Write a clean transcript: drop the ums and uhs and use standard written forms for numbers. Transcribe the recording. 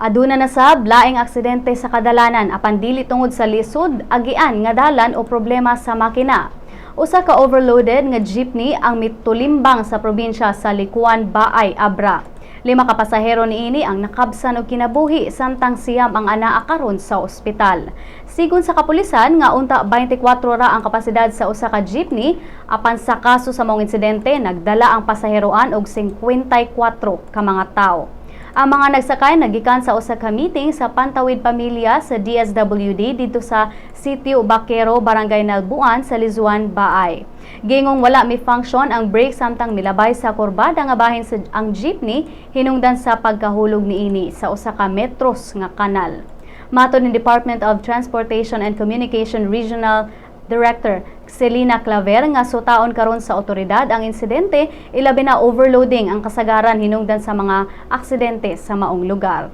Aduna na sab laing aksidente sa kadalanan apan dili tungod sa lisod, agian nga dalan o problema sa makina. Usa ka overloaded nga jeepney ang mitulimbang sa probinsya sa Likuan, Baay, Abra. 5 ka pasahero niini ang nakabsan og kinabuhi samtang siyam ang anaa karon sa ospital. Sigon sa kapulisan nga unta 24 ra ang kapasidad sa usa ka jeepney apan sa kaso sa maong insidente nagdala ang pasaheroan og 54 ka mga tawo. Ang mga nagsakay nagikan sa usa ka meeting sa Pantawid Pamilya sa DSWD dito sa Sitio Baquero, Barangay Nalbuan sa Lizuan, Baay. Gingong wala mi function ang brake samtang milabay sa kurbada nga bahin sa ang jeepney hinungdan sa pagkahulog niini sa usa ka metros nga kanal. Matud ni Department of Transportation and Communication Regional Director Celina Claver nga sutaon karon sa otoridad ang insidente, ilabi na overloading ang kasagaran hinungdan sa mga aksidente sa maong lugar.